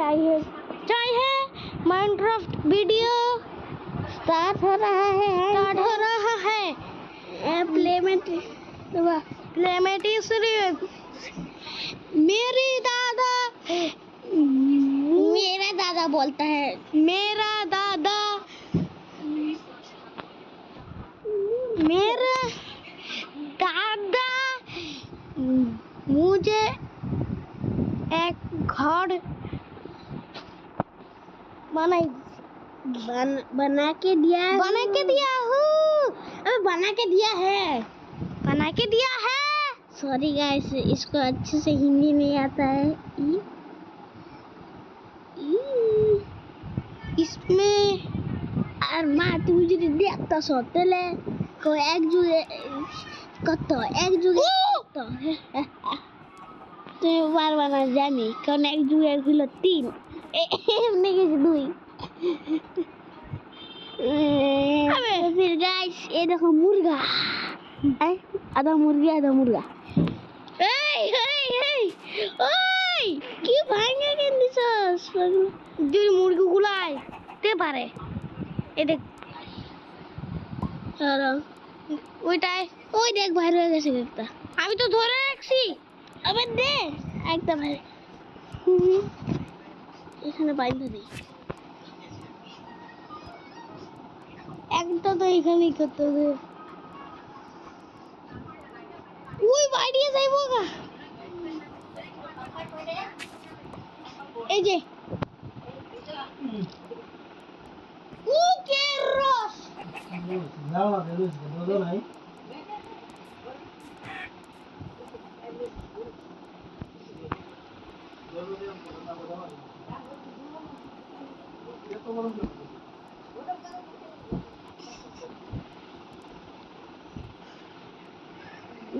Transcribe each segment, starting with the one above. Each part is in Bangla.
चाय है माइनक्राफ्ट वीडियो स्टार्ट हो रहा है प्लेमेटी सीरीज। मेरा दादा बोलता है मेरा दादा मुझे एक घर बना के दिया बना के दिया हूँ। अबे बना के दिया है। सॉरी गाइस, इसको अच्छे से हिंदी नहीं आता है। इसमें আর মা তুমি যদি দেখতে সতেলে কো এক যুগে কত এক যুগে কত তুমি পারবা না জানি, কারণ এক যুগে হলো 3 এমনি কিছু 2 फिर गाइस ये देखो मुर्गा आधा मुर्गा ওই কি ভাঙা কেন দিছস যদি মুরগিগুলাই তে পারে এ দেখ ওইটাই ওই দেখ বাইর হয়ে গেছে একটা। আমি তো ধরে রাখছি। আবে দে একটা ভাই এখানে বাইন্ধা দিই। একটা তো এখানেই করতে হবে। ওই বাইরে যাইবো গা। এই যে কুকের রস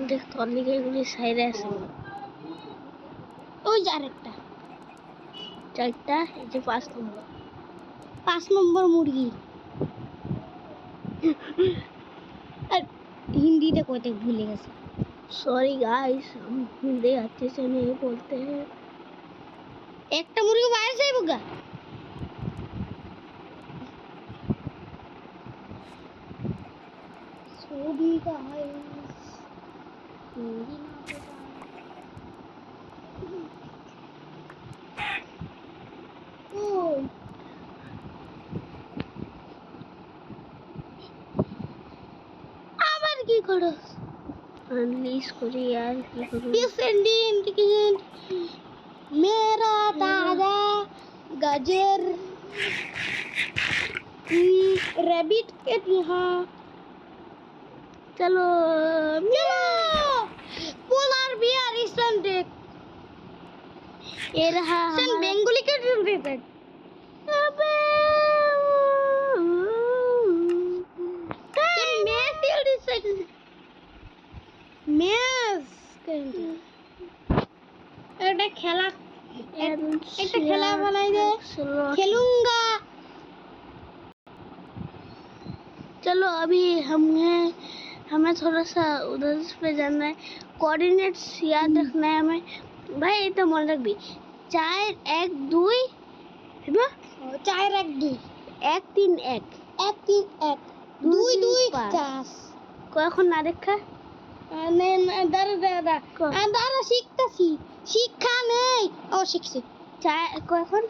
দেখ তোর লিগে এগুলি সাইডে আছে। ওই যে আরেকটা 4টা, এই যে 5 নম্বর 5 নম্বর মুরগি। আর হিন্দিতে কইতে ভুলে গেছে। सॉरी गाइस, हम हिंदी अच्छे से नहीं बोलते हैं। একটা মুরগি বাইরে যাইবো গা। ছবি গাইস হিন্দি না ওই আবার কি করস अनलीज करी यार, की करूं? डिसेंडिंग मेरा दादा गाजर रैबिट के यहाँ चलो पोलर बियर स्टैंडर्ड ये रहा सन हमारा बेंगोली के रिलेटेड अबे একটা খেলা একটা খেলা বানাই দে খেলूंगा। चलो अभी हमें थोड़ा सा उधर पे जाना है। कोऑर्डिनेट्स याद रखना है हमें भाई, ये तो मन रख भी 4 1 2 है ना, 4 1 2 1 3 1 1 3 1 2 2 4 কখন না দেখা দাঁড়া শিখতেছি, শিক্ষা নেই। ও শিখছি। কখন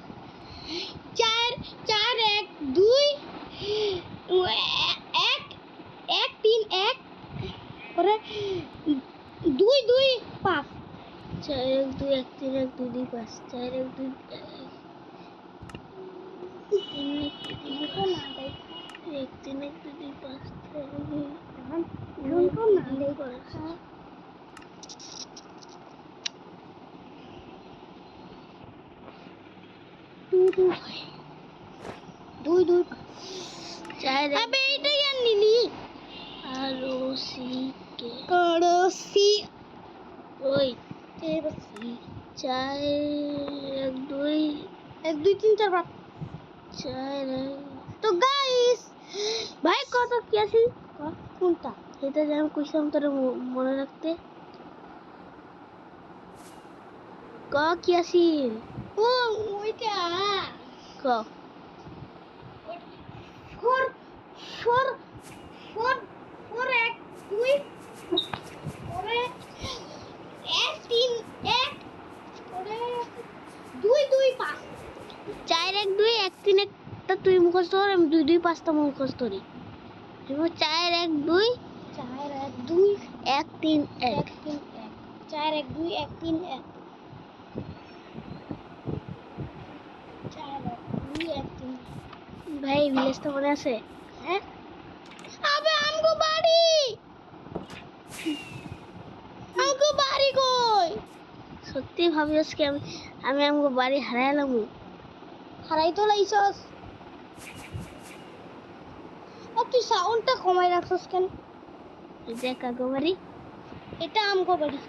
4 4 1 2 1 1 3 1 পরে 2 2 5 4 1 2 1 3 1 2 2 5 4 1 2 1 3 1 2 2 5 2 2 4 अबे এটা ইয়ার নিলি पड़ोसी ওই 4 4 1 2 1 2 3 4 5 4 তো গাইস ভাই কত কি আছে কোনটা এটা যেন কইসাম তোর মনে রাখতে ক কি আছে ও ওইটা ক ফোর ফোর ফোর ফোর এক দুই পরে এক তিন এক পরে দুই দুই পাঁচ 4 1 2 1 3 1 টা তুই মুখস্থ কর, আমি 2 2 5 টা মুখস্থ করি। 4 1 2 4 1 2 1 3 1 1 3 1 4 1 2 1 3 1 4 1 2 1 3 ভাই ভিলেজটা মনে আছে? হ্যাঁ আবে আমগো বাড়ি কই সত্যি ভাবি আজকে আমি আমগো বাড়ি হারাইলাম। হারাই তো লাইছস আর তুই সাউন্ডটা কমাই রাখছস কেন? এই যে কাকু বাড়ি, এটা আমগো বাড়ি,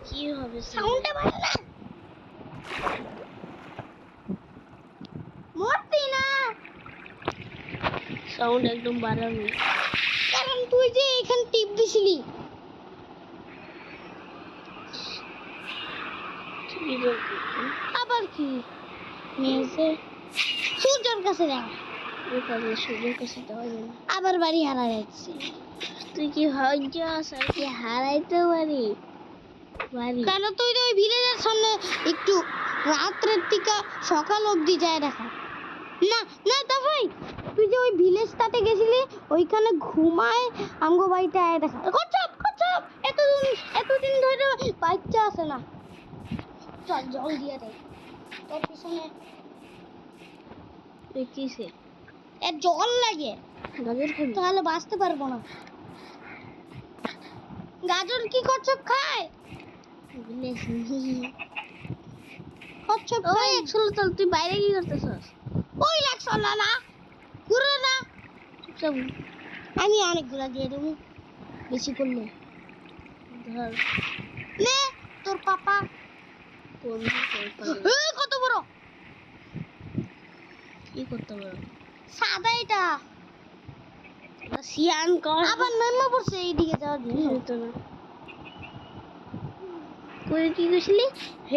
কি হবে সাউন্ডটা বাড়া না, মরতি না, সাউন্ড একদম বাড়ানো। কারণ তুই যে এখানে টিপ দিছিলি। আবার কি মেয়েছে সূর্যের কাছে যা, সূর্যের কাছে যাওয়া যায় না। আবার বাড়ি হারা যাচ্ছে। তুই কি ভাবছিস আর কি হারাইতে পারি বাড়ি? কেন তুই তো ওই ভিলেজের সামনে একটু রাত্রের থেকে সকাল অবধি যায় দেখা না না তা ভাই তুই যে ওই ভিলেজটাতে গেছিলি ওইখানে ঘুমায় আমগো বাড়িতে আয় দেখা কচ্ছপ কচ্ছপ এতদিন ধরে বাচ্চা আসে না। চল জল দিয়ে দে তোর পিছনে, তুই কিসে এর জল লাগে গাজর খাবি? তাহলে বাঁচতে পারবো না। গাজর কি কচ্ছপ খায়? কচ্ছপ ওই খায়। 100 চল, তুই বাইরে কি করতেছস? ওই লাগছ না না ঘুরে না, চুপচাপ আমি অনেকগুলা দিয়ে দেবো বেশি করলে। ধর। নে তোর পাপা কোন কত বড়, কি করতে পারো? সাদা এটা সিয়ান কর আবার নামা পড়ছে এইদিকে যাওয়ার জন্য। হতো না। কই কি কইছিলি?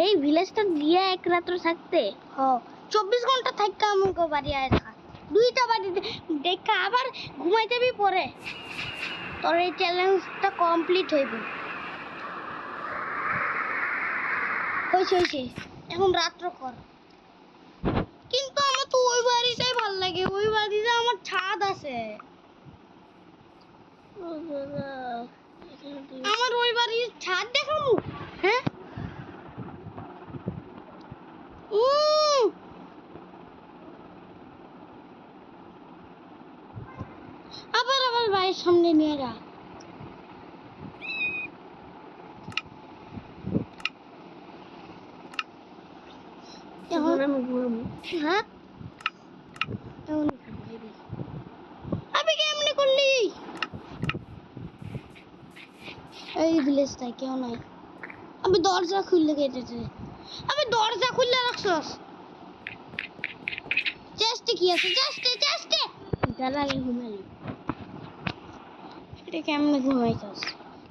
এই ভিলেজটা গিয়া এক রাত্র থাকতে? হ 24 ঘন্টা থাকা আমাকে বাড়ি আয় দেখা, দুইটা বাড়ি দেখা আবার ঘুমাই যাবি পরে তোর এই চ্যালেঞ্জটা কমপ্লিট হইব। হয়েছে এখন রাত্র কর, কিন্তু আমার তো ওই বাড়িটাই ভাল লাগে, ওই বাড়িতে আমার ছাদ আছে, ও দাদা, এখানে তুই আমার ওই বাড়ির ছাদ দেখামু। হ্যাঁ আবার আবার বাড়ির সামনে নিয়ে যা। এখন আমি ঘুমাবো। হ্যাঁ আমি কেমনে করলি? এই ভিলেজটাই কেউ নাই, আমি দরজা খুললে কেটেছে, আমি দরজা খুললে রাখছস। চেষ্টা কি আছে চেষ্টা তার আগে ঘুমালি। এটা কেমনে ঘুমাইছস?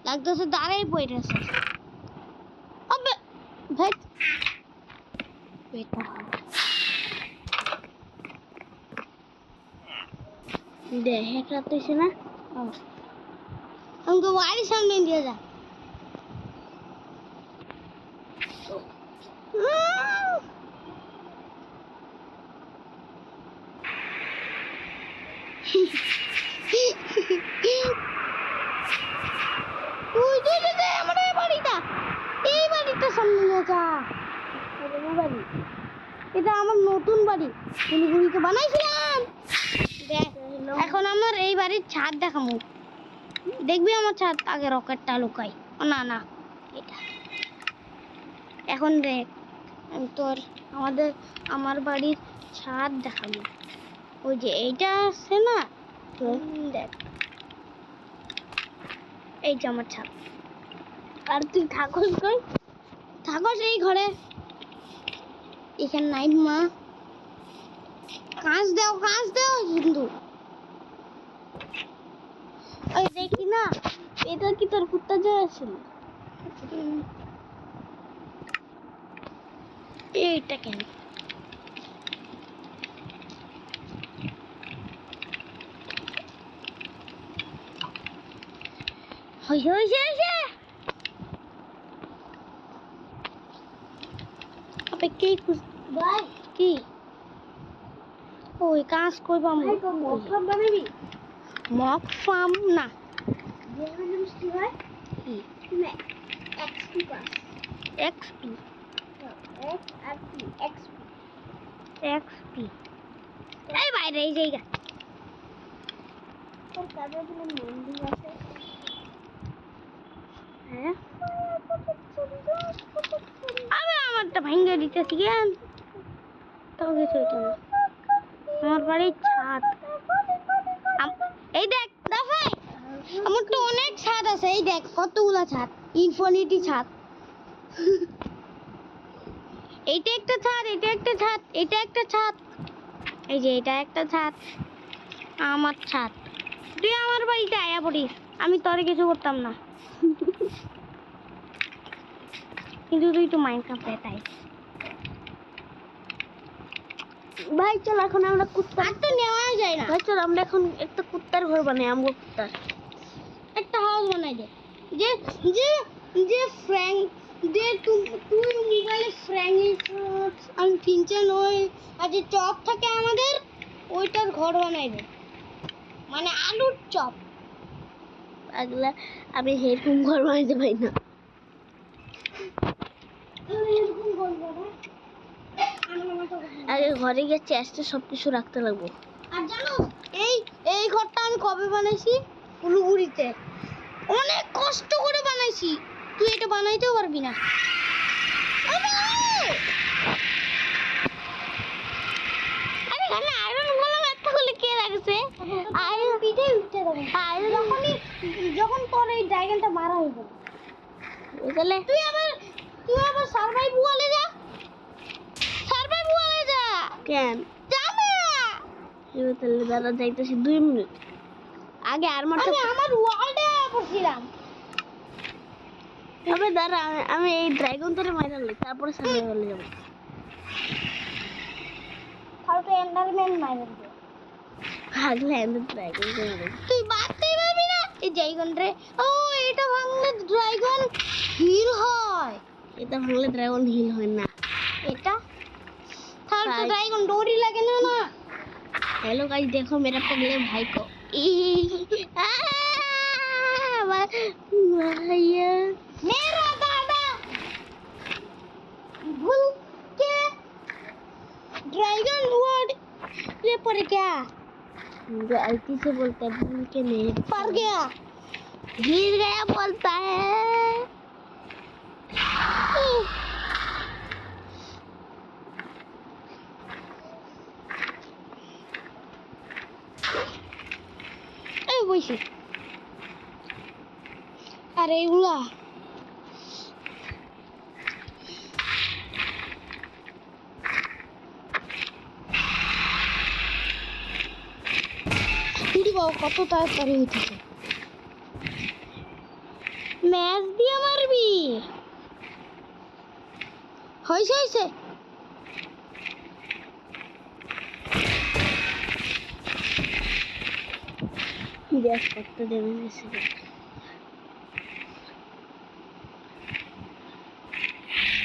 লাগতেছে দাঁড়াই পড়েছস। আবে ভাই বেটা দেখ এক রাত হয়েছে না? আমাকে বাড়ির সামনে দিয়ে যা। আমার এই বাড়িটা সামনে নিয়ে যা। বাড়ি এটা আমার নতুন বাড়ি, শিলিগুড়িতে বানাইছিলাম। দেখ এখন আমার এই বাড়ির ছাদ দেখামু, দেখবি আমার ছাদ আগে রকেটটা লুকাই। ও না না এটা এখন দেখ আমি তোর আমার বাড়ির ছাদ দেখাবো। ওই যে এইটা আছে না, দেখ এই যে আমার ছাদ। আর তুই থাকস কই? থাকস এই ঘরে, এখানে নাইট মা কাঁচ দাও কিন্তু ওই দেখি না, এটা কি তোর কুত্তা জয় ছিল? এইটা কেন হইছে হইছে হইছে আপে কি ভাই কি ওই কাজ করবা ভাই তো মক ফার্ম বানাবি মক ফার্ম না যেখানে জিনিস কি হয় কি না এক্সপি পাস এক্সপি এক্সপি এই বাইরে এই জায়গা তোর কাদের কোনো মন্দির আছে হ্যাঁ আবে আমারটা ভাঙ্গে দিতেছি কেন তাও কিছু হইতো না আমার বাড়ির ছাদ এই দেখ দাফাই আমার তো অনেক ছাদ আছে এই দেখ কতগুলা ছাদ ইনফিনিটি ছাদ এইটা একটা ছাদ এটা একটা ছাদ এটা একটা ছাদ এই যে এটা একটা ছাদ আমার ছাদ তুই আমার বাড়িতে আয়া পড়িস আমি তোরে কিছু করতাম না কিন্তু তুই তো মাইনক্রাফটে তাই ভাই চল এখন আমরা কুত্তা তো নেওয়া যায় না ভাই চল আমরা এখন একটা কুত্তার ঘর বানাই আমগো কুত্তার একটা হাউস বানাই দে যে যে যে ফ্র্যাঙ্ক যে তুই মোবাইলে ফ্র্যাঙ্ক আমি ফিনচেন ওই আর যে চপ থাকে আমাদের ওইটার ঘর বানাই দে মানে আলুর চপ আগলা আমি এরকম ঘর বানাইতে পারি না আগে ঘরে গিয়ে চেষ্টা সবকিছু রাখতে লাগবো আর জানো এই এই ঘরটা আমি কবে বানাইছি উলুগুড়িতে অনেক কষ্ট করে বানাইছি তুই এটা বানাইতেও পারবি না আরে এখানে আয়রন বললাম একটা খুলে কে রাখছে আয়রন পিঠে উঠতে দেবে আয়রন যখন তোর এই ড্রাগনটা মারা হয়ে যাবে তাহলে তুই আবার সারভাইভ ওয়ালে যা সারভাইভ ওয়ালে যা কেন যা না এবার তাহলে দাদা যাইতেছি 2 মিনিট আগে আর্মারটা আমার ওয়ালটা পড়ছিলাম তবে দাঁড়া আমি এই ড্রাগন ধরে মাইরালি তারপরে সামনে চলে যাব ফালতু এন্ডারম্যান মাইরালি আগলে এন্ডার ড্রাগন তুই বাঁচতেই পারবি না এই ড্রাগন রে ও এটা ভাঙলে ড্রাগন হিল হয় এটা ভাঙলে ড্রাগন হিল হয় না এটা ফালতু ড্রাগন डोरी लगे ना हेलो गाइस देखो मेरा पगले भाई को भैया मेरा दादा भूल के ड्रैगन वर्ड ले पड़ गया गलती से बोलता है भूल के नहीं पड़ गया गिर गया बोलता है বইছি আরে এগুলা কত তাড়াতাড়ি হইতেছে ম্যাচ দিয়ে মারবি হয়েছে হয়েছে গ্যাস করতে দেবে এসে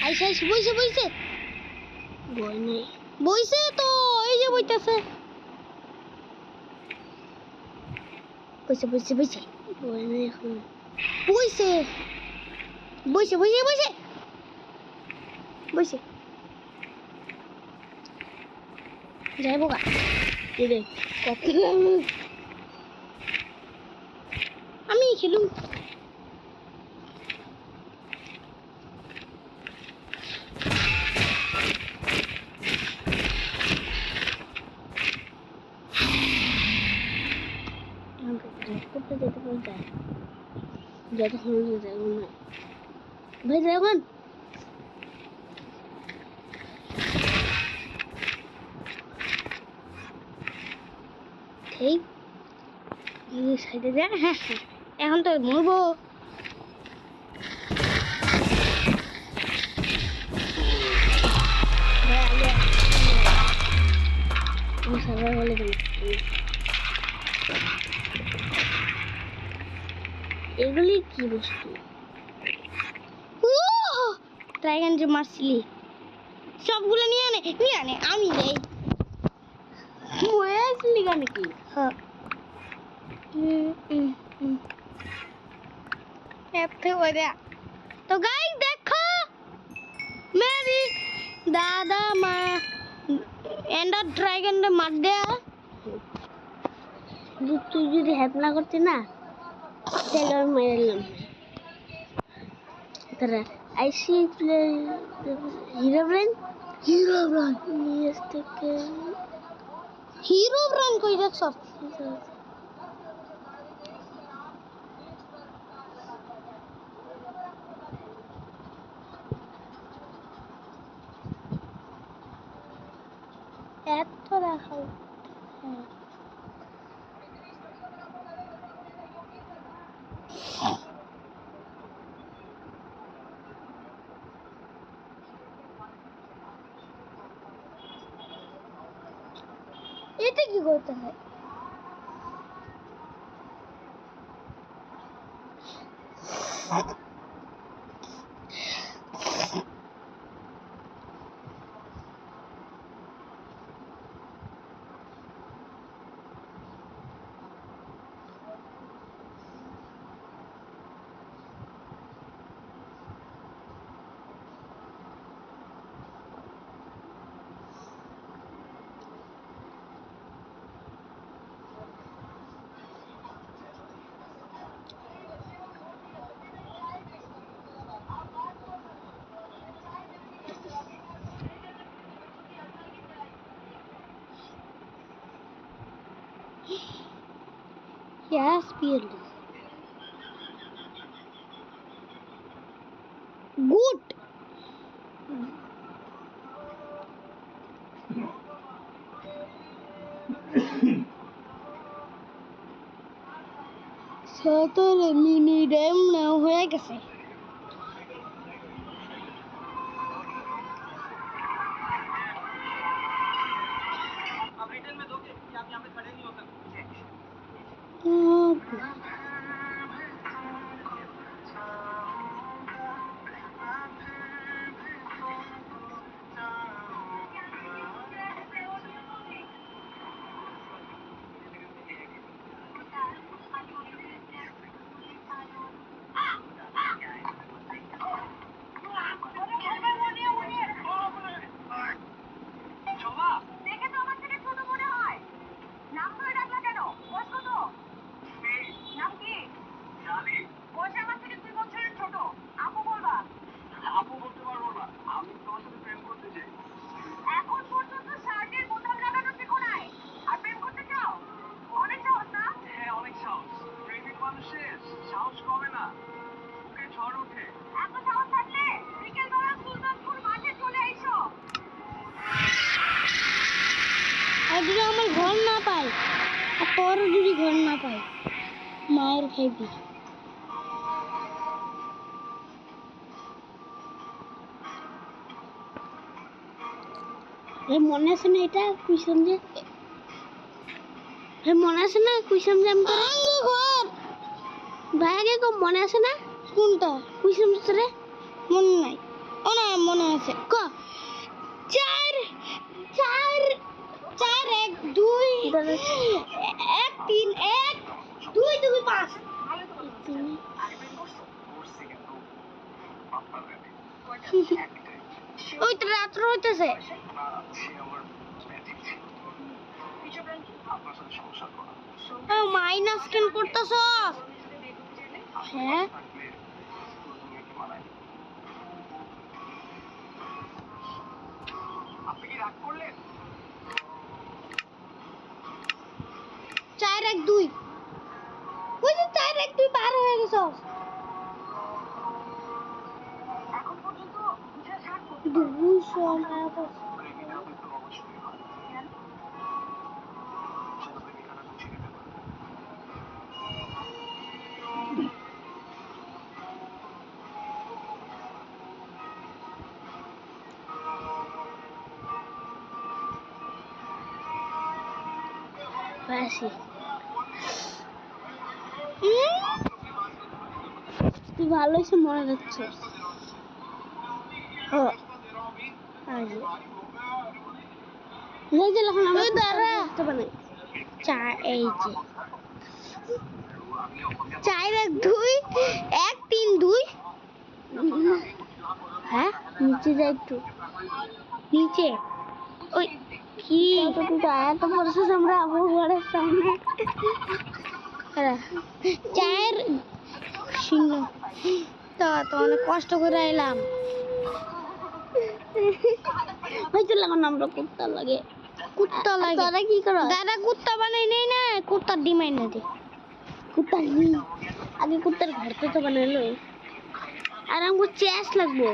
আইসা আইসা বইছে বইছে বই নেই বইছে তো এই যে বইতেছে বইছে বইছে বইছে বই নেই এখন বইছে বইছে বইছে বইছে বইছে যাইবো গা এই দেখ কত আমি খেলুম করতে যেতে বলতে যতক্ষণ ড্রাগন না ভাই ড্রাগন ঠিক সাইডে যা হ্যাঁ এখন তো মরবো এগুলি কি বস্তু? ড্রাগন যে মারছিলি সবগুলো নিয়ে আনে আমি দেই। মরে আসলি কেন কি? হ্যাঁ तो गाइस देखो मेरी दादा माँ एंडर ड्रैगन ने मार दिया। তুই যদি হেল্প না করতি না তাহলে আমি মেরে নিলাম। আইসি প্লে হিরোব্রেন নিয়ে থেকে हीरो ब्रांड कोई रखो ऐप तो रखा है। এটা কি করতে হয়? Yes, Peerless. Good. সতেরো মিনিট এমন হয়ে গেছে। আর যদি আমার ঘর না পাই আর তোরও যদি ঘর না পাই মায়ের খাইবি। মনে আছে না এটা কুইশন যে মনে আছে না কুইশন যে আমি ঘর ভাইয়াকে কম মনে আছে না কোনটা কুইশন রে মনে নাই। ও না মনে আছে ক 4 4 4 1 2 1 3 1 2 2 5 ওই তো রাত্র হইতেছে। মাইনাস স্ক্যান করতেছ? হ্যাঁ চার এক দুই ওই যে 4 1 2 পার হয়ে গেছ। দুই সময় পাশি তুই ভালো এসে মনে রাখছিস এখন আমি বানাই চা এই যে 4-1-2-1-3-2 হ্যাঁ নিচে যাই একটু নিচে ওই কি তুই তো আয়া তো পড়ছিস আমরা আমার ঘরের সামনে 4-0 তো অনেক কষ্ট করে এলাম হয়তো লাগান আমরা কুত্তা লাগে তোরা কি করো দাদা কুত্তা বানাই নেই না কুত্তার ডিম আইনা দে কুত্তার ডিম আগে কুত্তার ঘর তো বানালো আর আমাকে চেস লাগবো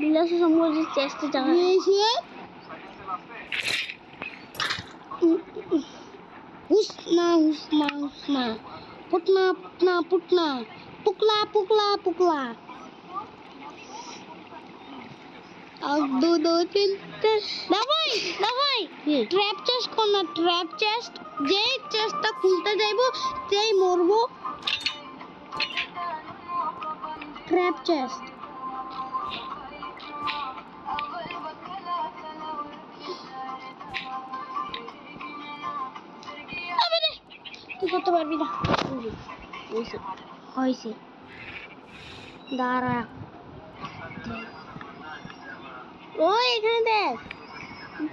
বিলাস সম্ভব চেষ্টা জায়গা হুসমা পুটনা পুকলা 1-2-3 না ভাই ট্র্যাপ চেস্ট কর না ট্র্যাপ চেস্ট যেই চেস্টটা খুলতে যাইবো সেই মরবো ট্র্যাপ চেস্ট তুই করতে পারবি না হয়েছে দাঁড়া ও এখানে দেখ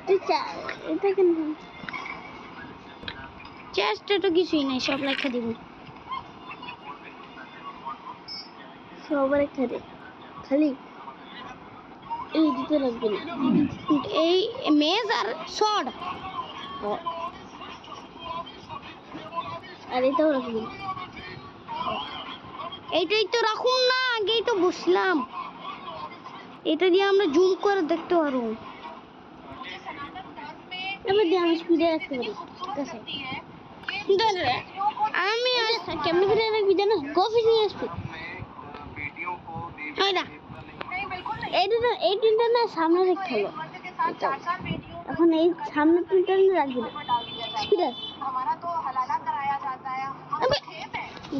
তুই এটা কেন চেষ্টা তো কিছুই নাই সব লেখা দিব সবার এখানে খালি এই দিতে লাগবে না এই মেজ আর শর্ট আর এটাও রাখবি না এইটাই তো রাখুন না আগেই তো বসলাম এটা দিয়ে আমরা জুম করে দেখতে পারবো এবার দিয়ে আমি স্পিডে রাখতে পারি ঠিক আছে আমি কেমন করে রাখবি জানো কফি নিয়ে আসবি এই তিনটা না সামনে রেখে হলো এখন এই সামনে তিনটা রাখবি না স্পিডার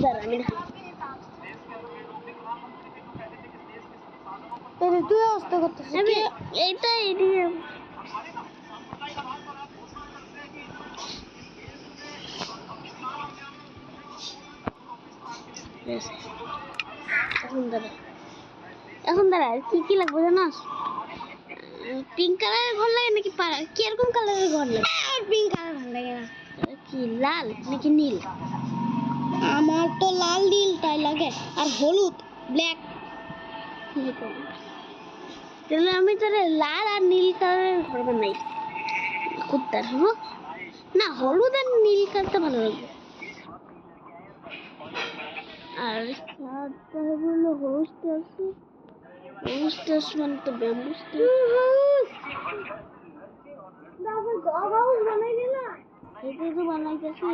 দাঁড়া আমি তুই অবস্থা করতেছিস এইটা এদিকে এখন দাঁড়া কি কি লাগবে জানাস পিঙ্ক কালারের ঘর লাগে নাকি কিরকম কালারের ঘর লাগে পিঙ্ক কালার ভালো লাগে না কি লাল নাকি নীল আমার তো লাল নীল তাই লাগে আর হলুদ ব্ল্যাক তাহলে আমি তাহলে লাল আর নীল কালারের ঘর বানাই কুত্তার হবো না হলুদ আর নীল কালারটা ভালো লাগবে আর সাদা হলো হোস্ট আছে হোস্ট মানে তো ব্যাম্বু বানাই দিলা এটাই তো বানাইতেছি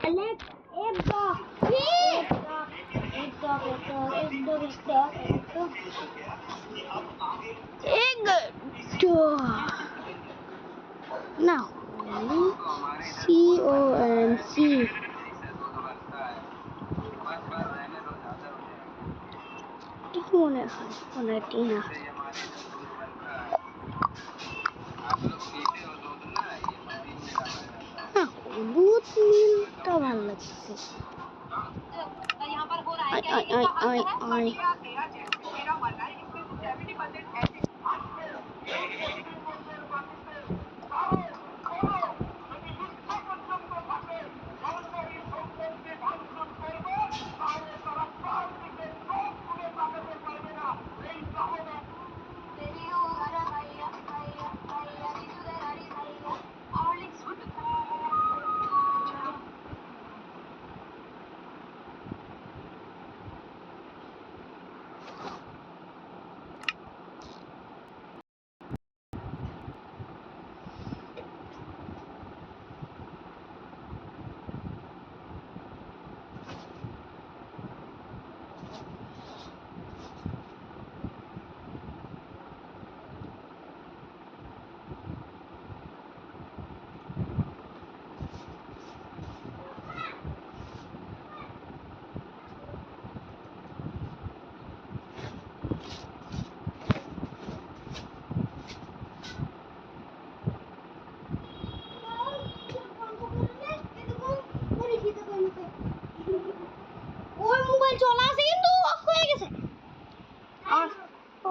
Alex, एक dog. Now, CONC. ঠিক মনে হয় কোনটি না হলুদ নীলটা ভালো লাগছে আয়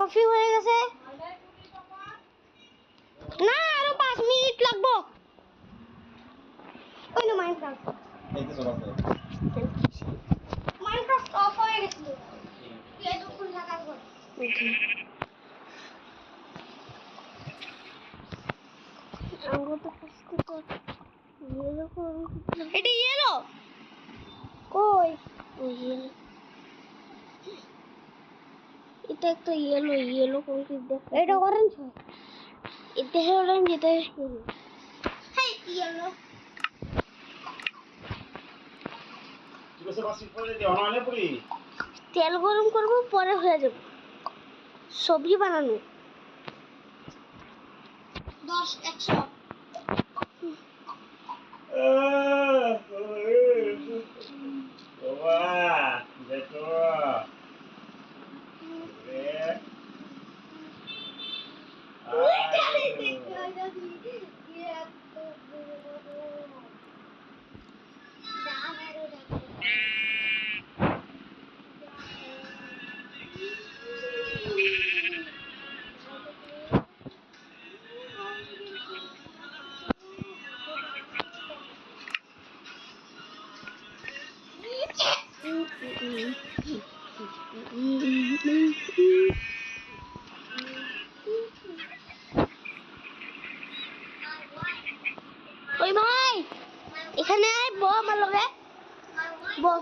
কফি হয়ে গেছে। না আরো 5 মিনিট লাগবো। ওই না মাইনক্রাফট অফ হয়ে গেছিল। এতক্ষণ থাকার পর এটা ইয়েলো কই? এটা একটা ইয়েলো কংক্রিট দেখ। এটা অরেঞ্জ হয়। এটা অরেঞ্জ, এটা হাই ইয়েলো। তেল গরম করবো, পরে হয়ে যাবে সবজি বানানো। 10 100 ওই ভাই এখানে আয়, বো আমার লগে বো।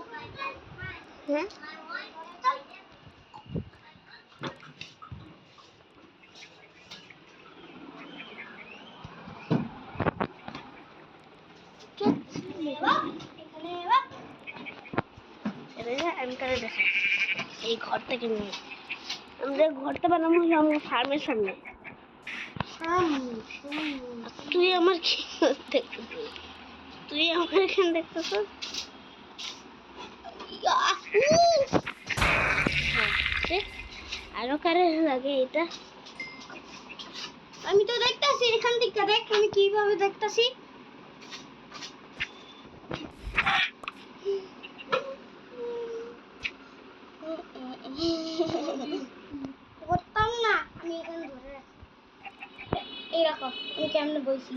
হ্যাঁ আমি তাহলে দেখো এই ঘর থেকে নিয়ে আমাদের ঘরটা বানাবো আমার ফার্মের সামনে। তুই আমার কি দেখতেছিস? তুই আমার এখানে দেখতেছ? আরো কারে লাগে এটা? আমি তো দেখতাছি এখান থেকে, দেখ আমি কিভাবে দেখতাছি। করতাম না আমি এখানে ধরে রাখি। এই রাখো আমি কেমনে বলছি।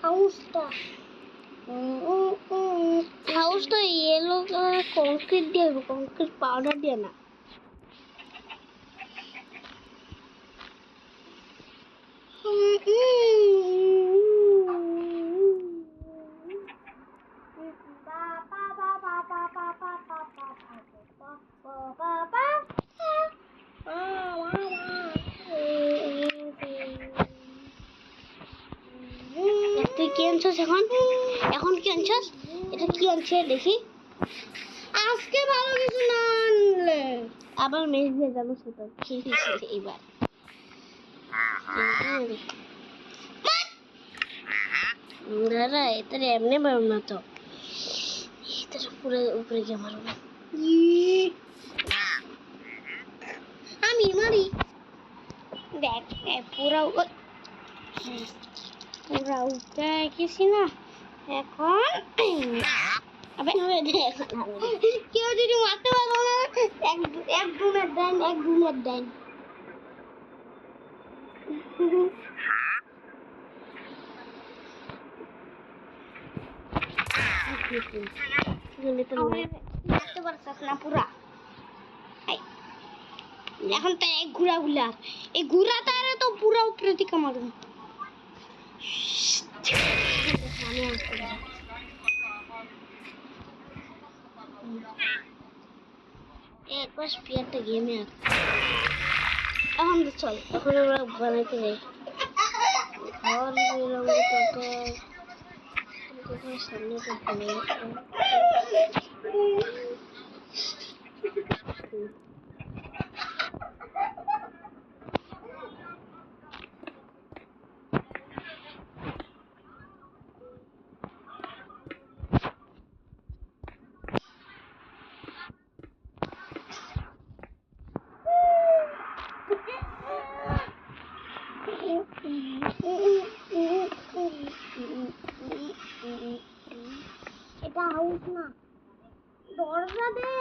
হাউসটা হাউস তো ইয়েলো কংক্রিট দিয়ে, কংক্রিট পাউডার দিয়ে না। তুই কি আনছস এখন? এখন কি আনছস? এটা কি আনছে দেখি। আজকে ভালো কিছু না আনলে আবার মেজ দিয়ে যাবো সেটা কি হয়েছে এইবার। দাদা এটা এমনি মারুন না তো, এটা পুরো উপরে গিয়ে মারুন। আমি মারি। দেখ পুরা পুরা উঠে গেছি না এখন। কেউ যদি মারতে পারবো না, এক ডুমের দেন, এক ডুমের দেন। মারতে পারছিস না পুরা। এখন তো এক ঘুরা গুলা, এই ঘুরা তারে তো পুরা উপরে দিকে মারুন। একবার স্পিয়ারটা গেমে এখন তো চল, এখন আমরা বানাইতে যাই ঘর। সামনে তো ভালো এটা হাউস না, দরজা দে।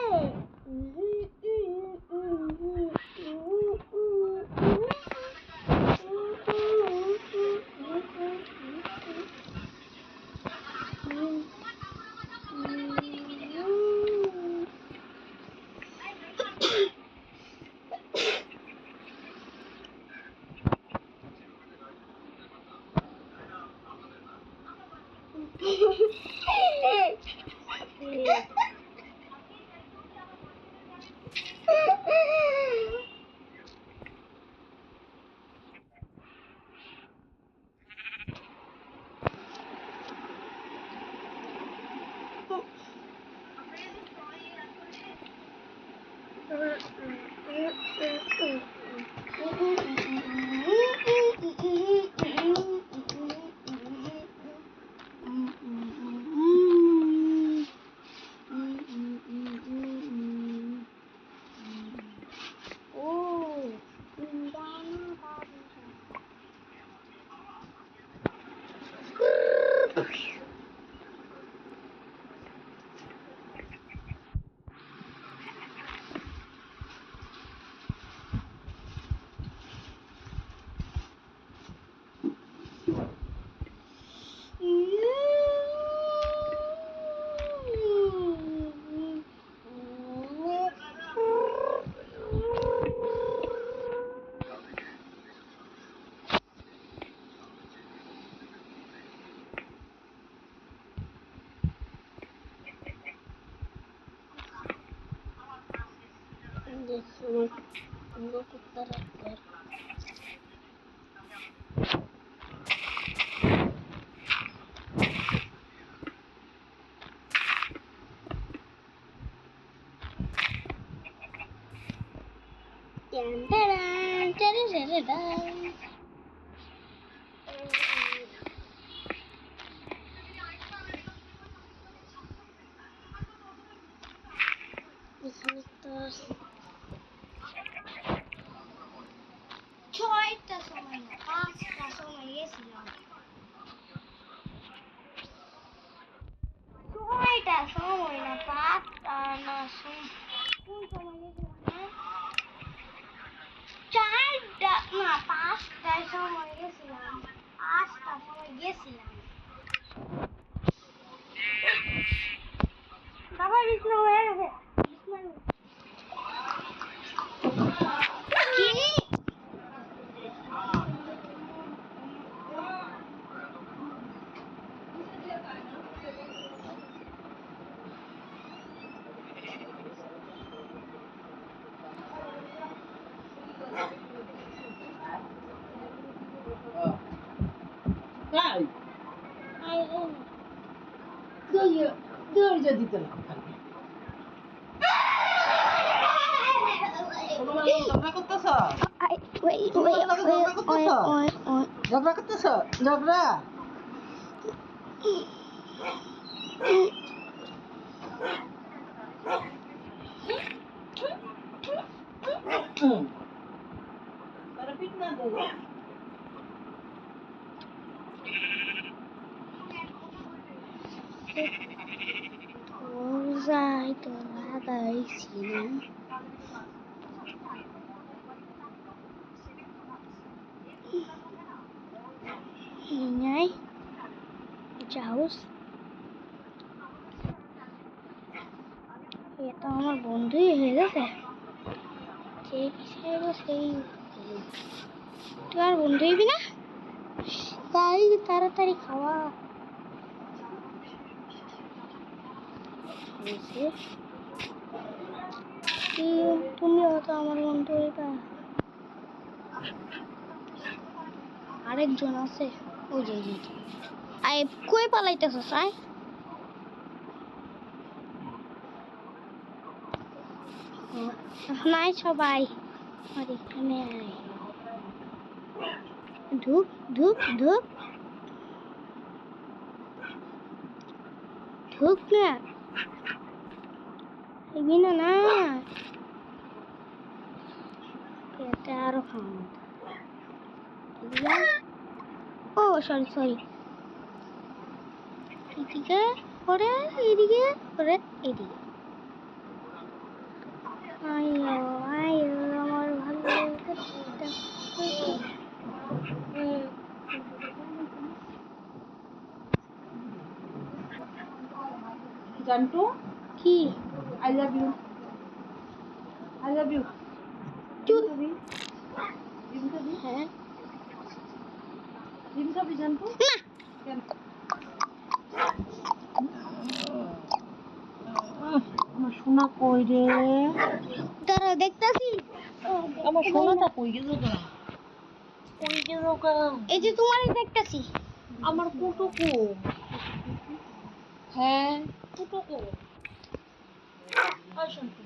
कुत्ता रखकर ছয়টার সময় না, 5টার সময় গেছিলাম। 6টার সময় না, 5টা না, কোন সময় গেছিলাম না? 4টা না, 5টার সময় গেছিলাম। 5টার সময় গেছিলাম। বাবা বিষ্ণু হয়ে গেছে। কি? দিতে না ঝগড়া করতেছ ঝগড়া করতেছ ঝগড়া পিট না দে এটা আমার বন্ধুই হয়ে গেছে। সেই সেই তুই আর বন্ধু হইবি না? তাই তাড়াতাড়ি খাওয়া তুমি হয়তো আমার বন্ধু হইবা। আরেকজন আছে ওই যে আই কই পালাইতেছস আয় নাই সবাই আর এখানে আয় ধুপ ধুপ ধুপ ধুপ না খাইবি না না পেটে আরো খাওয়া ও সরি সরি এদিকে করে এদিকে করে এদিকে আয়ো আয়ো আমার ভালো জানটু কি I love you I love you হ্যাঁ ডিম খাবি জানটু না কেন আমার সোনা কই রে? দাঁড়া দেখতাছি। আমার সোনাটা কই গেল গা? কই গেল গা? এই যে তোমারই দেখতাছি। আমার কুটুকু। হ্যাঁ, কুটুকু। আর শুনতে।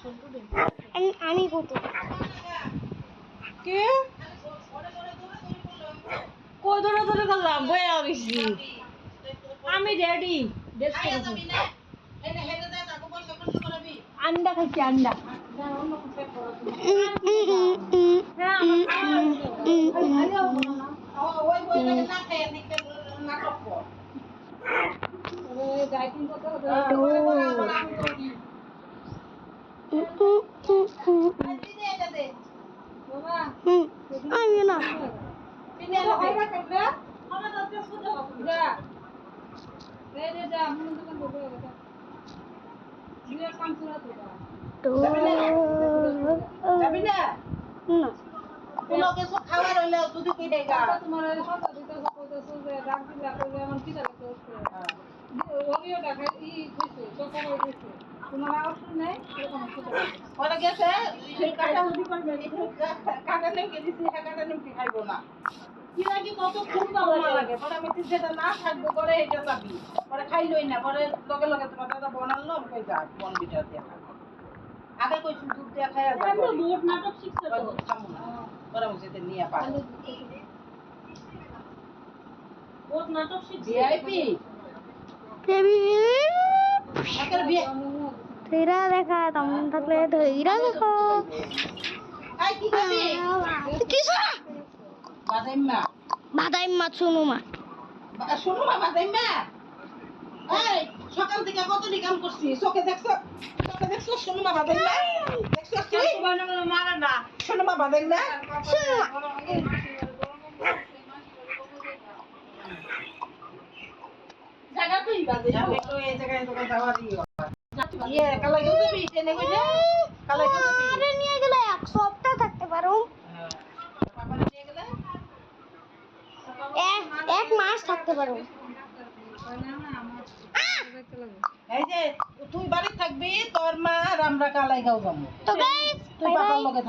শুনতে দে। আমি কত কে? কই ধরে ধরে গেলাম বয়ে আইছি। আমি রেডি। দেখতে আন্ডা খাইছি আন্ডা। আমি না তো না কোনো কিছু খাবার হইলে যদি কই দেগা তোমার সন্তান দিতে কইতেছো যে ডাক দিলা কইলে আমার কি লাগে ওরিও ডাক ই কইছে কথা কইছে তোমার অপশন নাই এরকম কিছু ওরা গেছে সেই কাটা যদি করবে কাটা নেই কে দিছি কাটা নেই কি খাইবো না কি লাগি কত খুব ভালো লাগে পরে আমি যেটা না থাকবো পরে এটা যাবি পরে খাইলই না পরে লগে লগে তোমার দাদা বানালো কই যা বন বিটা দিয়ে খাবো আগে কইছি দুধ দিয়ে খাইয়া যাবো আমি বহুত নাটক শিখছে তো খামু না পরে মুঝে নিয়ে পারে বহুত নাটক শিখছে ভিআইপি আকার বিয়ে ধৈরা দেখা তেমন থাকলে ধৈরা দেখো আই কি খাবি কিছু না বাদাইমা বাদাই মাছ শুনো মা শোনো না বাদাইমা এই সকাল থেকে কতটি কাম করছি চোখে দেখছো শোনো না বাদাইমা দেখছো তুই মারা না শোনো না বাদাইমা জায়গা তুই বাদে আমি তো এই জায়গায় তোকে যাওয়া দিও ইয়ে কালা গেল তুমি ট্রেনে কইলে কালা গেল তুমি আরে নিয়ে গেলে এক সপ্তাহ থাকতে পারো পাপা নিয়ে গেলে এক মাস থাকতে পারো এই যে তুই বাড়ি থাকবি তোর মা আর আমরা কালাই গাঁও যাবো তো গাইস তুই বাই পাপার বাই লগে